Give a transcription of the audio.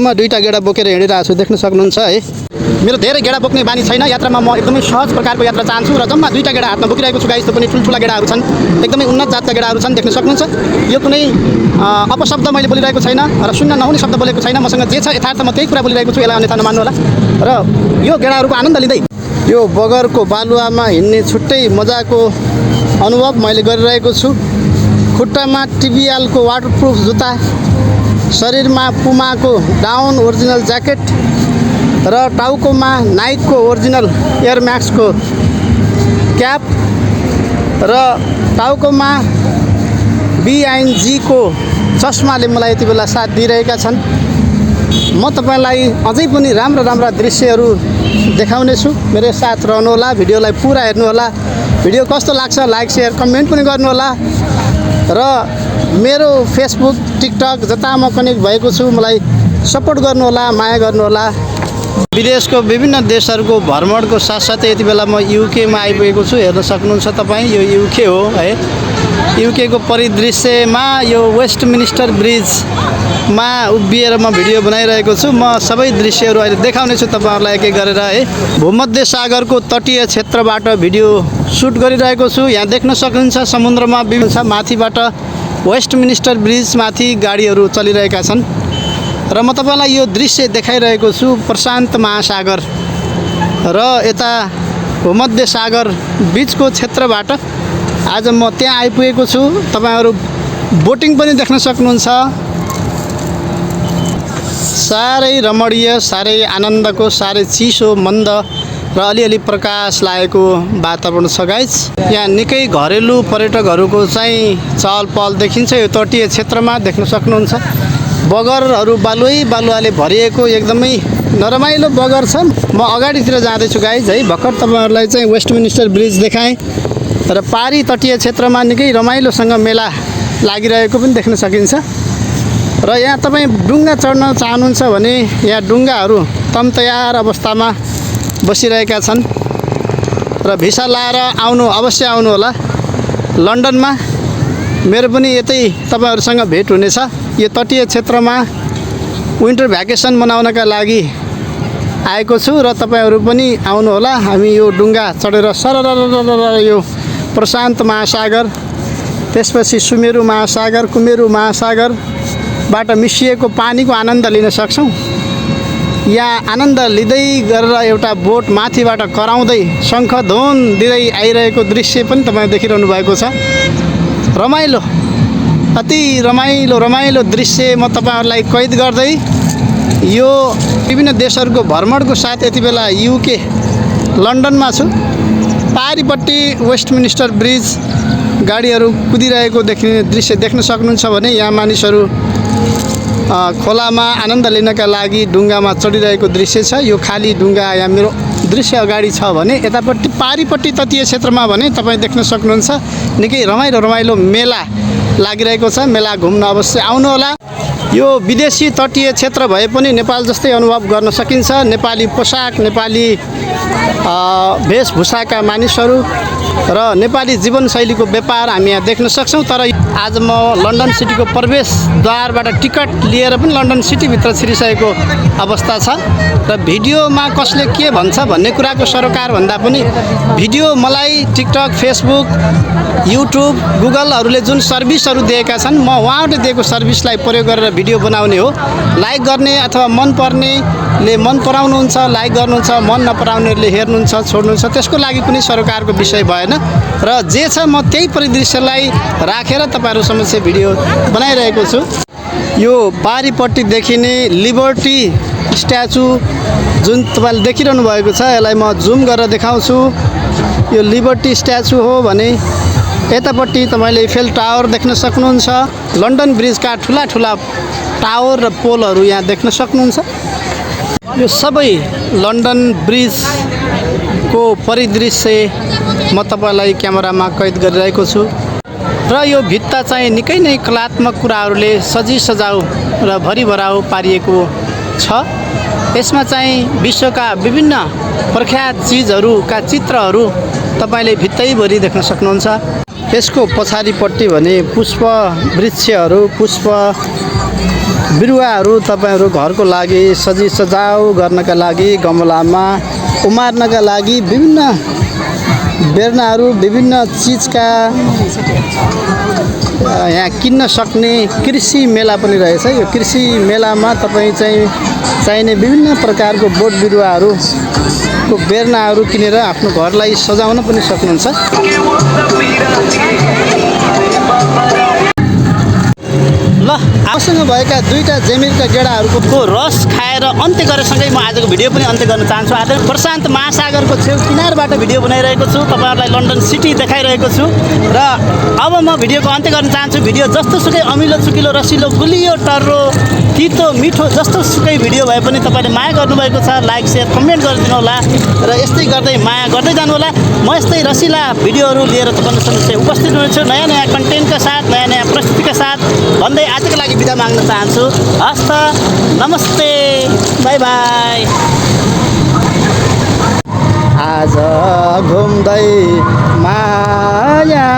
जम्मा 2टा गेडा बोकेर हिँडिरहेको छु, देख्न सक्नुहुन्छ है। मेरो धेरै गेडा बोक्ने बानी छैन, यात्रामा म एकदमै सहज प्रकारको यात्रा चाहन्छु र जम्मा 2टा गेडा हातमा बोकिरहेको छु गाइस। त्यो पनि ठुल्ठुला गेडाहरू छन्, एकदमै उन्नत जातका गेडाहरू छन्, देख्न सक्नुहुन्छ। यो कुनै अपशब्द मैले बोलिरहेको छैन र सुन्न नहुने शब्द बोलेको छैन। मसँग जे छ यथार्थमा त्यही कुरा बोलिरहेको छु, यसलाई अन्यथा नमान्नु होला। र यो गेडाहरूको आनन्द लिँदै यो बगरको बालुवामा हिँड्ने छुट्टै मजाको अनुभव मैले गरिरहेको छु। खुट्टामा टिबिएलको वाटरप्रुफ जुत्ता, शरीरमा पुमाको डाउन ओरिजिनल ज्याकेट र टाउकोमा नाइकको ओरिजिनल एयर म्याक्सको क्याप र टाउकोमा BNG को चस्माले मलाई यति बेला साथ दिइरहेका छन्। म तपाईलाई अझै पनि राम्रा राम्रा दृश्यहरू देखाउनेछु। मेरो साथ रहनुहोला, भिडियोलाई पुरा हेर्नुहोला। भिडियो कस्तो लाग्छ लाइक शेयर कमेन्ट पनि गर्नुहोला र मेरो फेसबुक टिकटक जता म कनेक्ट भएको छु मलाई सपोर्ट गर्नुहोला, माया गर्नुहोला। विदेशको विभिन्न देशहरूको भ्रमणको साथसाथै यति बेला म युकेमा आइपुगेको छु। हेर्न सक्नुहुन्छ तपाईँ, यो युके हो है। युकेको परिदृश्यमा यो वेस्टमिनिस्टर ब्रिजमा उभिएर म भिडियो बनाइरहेको छु। म सबै दृश्यहरू अहिले देखाउनेछु तपाईँहरूलाई एक एक गरेर है। भूमध्य सागरको तटीय क्षेत्रबाट भिडियो सुट गरिरहेको छु। यहाँ देख्न सक्नुहुन्छ समुद्रमा विभिन्न छ। माथिबाट वेस्टमिनिस्टर ब्रिजमाथि गाडीहरू चलिरहेका छन् र म तपाईँलाई यो दृश्य देखाइरहेको छु प्रशान्त महासागर र यता भूमध्य सागर बिचको क्षेत्रबाट। आज म त्यहाँ आइपुगेको छु। तपाईहरू बोटिङ पनि देख्न सक्नुहुन्छ। साह्रै रमणीय, साह्रै आनन्दको, साह्रै चिसो मन्द र अलिअलि प्रकाश लागेको वातावरण छ गाइस। यहाँ निकै घरेलु पर्यटकहरूको चाहिँ चहल पहल देखिन्छ। यो तटीय क्षेत्रमा देख्न सक्नुहुन्छ बगरहरू बालुवाले भरिएको एकदमै नरमाइलो बगर छ। म अगाडितिर जाँदैछु गाइस है। भर्खर तपाईहरूलाई चाहिँ वेस्टमिनिस्टर ब्रिज देखाएँ र पारी तटीय क्षेत्रमा निकै रमाइलोसँग मेला लागिरहेको पनि देख्न सकिन्छ। र यहाँ तपाईँ डुङ्गा चढ्न चाहनुहुन्छ भने यहाँ डुङ्गाहरू तयार अवस्थामा बसिरहेका छन् र भिसा लाएर अवश्य आउनु होला। लन्डनमा मेरो पनि यतै तपाईहरुसँग भेट हुनेछ। यो तटीय क्षेत्रमा विन्टर भ्याकेसन मनाउनका लागि आएको छु र तपाईहरु पनि आउनु होला। हामी यो डुङ्गा चढेर सरर यो प्रशान्त महासागर, त्यसपछि सुमेरु महासागर, कुमेरु महासागरबाट मिसिएको पानीको आनन्द लिन सक्छौं। यहाँ आनन्द लिँदै गरेर एउटा बोट माथिबाट कराउँदै शंखध्वन दिँदै आइरहेको दृश्य पनि तपाईले देखिरहनु भएको छ। रमाइलो, अति रमाइलो दृश्य म तपाईहरुलाई कैद गर्दै यो विभिन्न देशहरुको भ्रमणको साथ यति बेला युके लन्डनमा छु। पारीपट्टि वेस्टमिनिस्टर ब्रिज गाडीहरु कुदिरहेको देखिने दृश्य देख्न सक्नुहुन्छ भने यहाँ मानिसहरु खोलामा आनन्द लिनका लागि डुङ्गामा चढिरहेको दृश्य छ। यो खाली डुङ्गा यहाँ मेरो दृश्य अगाडि छ भने यतापट्टि पारीपट्टि तटीय क्षेत्रमा भने तपाई देख्न सक्नुहुन्छ निकै रमाइलो मेला लागिरहेको छ। मेला घुम्न अवश्य आउनु होला। यो विदेशी तटीय क्षेत्र भए पनि नेपाल जस्तै अनुभव गर्न सकिन्छ। नेपाली पोशाक, नेपाली वेशभूषाका मानिसहरू र नेपाली जीवनशैलीको व्यापार हामी यहाँ देख्न सक्छौं। तर आज म लन्डन सिटीको प्रवेशद्वारबाट टिकट लिएर पनि लन्डन सिटीभित्र छिरिसकेको अवस्था छ र भिडियोमा कसले के भन्छ भन्ने कुराको सरोकार भन्दा पनि भिडियो मलाई टिकटक, फेसबुक, युट्युब, गुगलहरूले जुन सर्भिसहरू दिएका छन् म उहाँहरूले दिएको सर्भिसलाई प्रयोग गरेर भिडियो बनाउने हो। लाइक गर्ने अथवा मन पर्नेले मन पराउनुहुन्छ, लाइक गर्नुहुन्छ, मन नपराउनेहरूले हेर्नुहुन्छ, छोड्नुहुन्छ, त्यसको लागि कुनै सरकारको विषय भएन र जे छ म त्यही परिदृश्यलाई राखेर तपाईहरु समक्ष भिडियो बनाइरहेको छु। यो पारीपट्टि देखिने लिबर्टी स्ट्याचु जुन तपाईले देखिरहनु भएको छ यसलाई म जुम गरेर देखाउँछु। यो लिबर्टी स्ट्याचु हो भने यतापट्टि तपाईले इफेल टावर देख्न सक्नुहुन्छ। लन्डन ब्रिजका ठुला टावर र पोलहरू यहाँ देख्न सक्नुहुन्छ। यो सबै लन्डन ब्रिजको परिदृश्य म तपाईलाई क्यामेरामा कैद गरिरहेको छु र यो भित्ता चाहिँ निकै नै कलात्मक कुराहरूले सजाउ र भरिभराउ पारिएको छ। यसमा चाहिँ विश्वका विभिन्न प्रख्यात चीजहरूका चित्रहरू तपाईले भित्तैभरि देख्न सक्नुहुन्छ। यसको पछाडिपट्टि भने पुष्प वृक्षहरू, पुष्प बिरुवाहरू तपाईँहरू घरको लागि सजाउ गर्नका लागि गमलामा उमार्नका लागि विभिन्न बेर्नाहरू विभिन्न चिजका यहाँ किन्न सक्ने कृषि मेला पनि रहेछ। यो कृषि मेलामा तपाईँ चाहिँ चाहिने विभिन्न प्रकारको बोट बिरुवाहरूको बेर्नाहरू किनेर आफ्नो घरलाई सजाउन पनि सक्नुहुन्छ। ल आफूसँग भएका दुईटा जेमिरका गेडाहरूको रस खाएर अन्त्य गरेसँगै म आजको भिडियो पनि अन्त्य गर्न चाहन्छु। आज प्रशान्त महासागरको छेउ किनारबाट भिडियो बनाइरहेको छु, तपाईँहरूलाई लन्डन सिटी देखाइरहेको छु र अब म भिडियोको अन्त्य गर्न चाहन्छु। भिडियो जस्तो सुकै अमिलो चुकिलो रसिलो गुलियो टर्रो तितो मिठो जस्तो सुकै भिडियो भए पनि तपाईँले माया गर्नुभएको छ, लाइक सेयर कमेन्ट गरिदिनु होला र यस्तै गर्दै माया गर्दै जानु होला। म यस्तै रसिला भिडियोहरू लिएर तपाईँको समक्ष उपस्थित हुनेछु नयाँ नयाँ कन्टेन्टका साथ, नयाँ नयाँ प्रस्तुतिका साथ भन्दै आजको लागि बिदा माग्न चाहन्छु। हस्त नमस्ते, बाई बाई। आज घुम्दै मायालु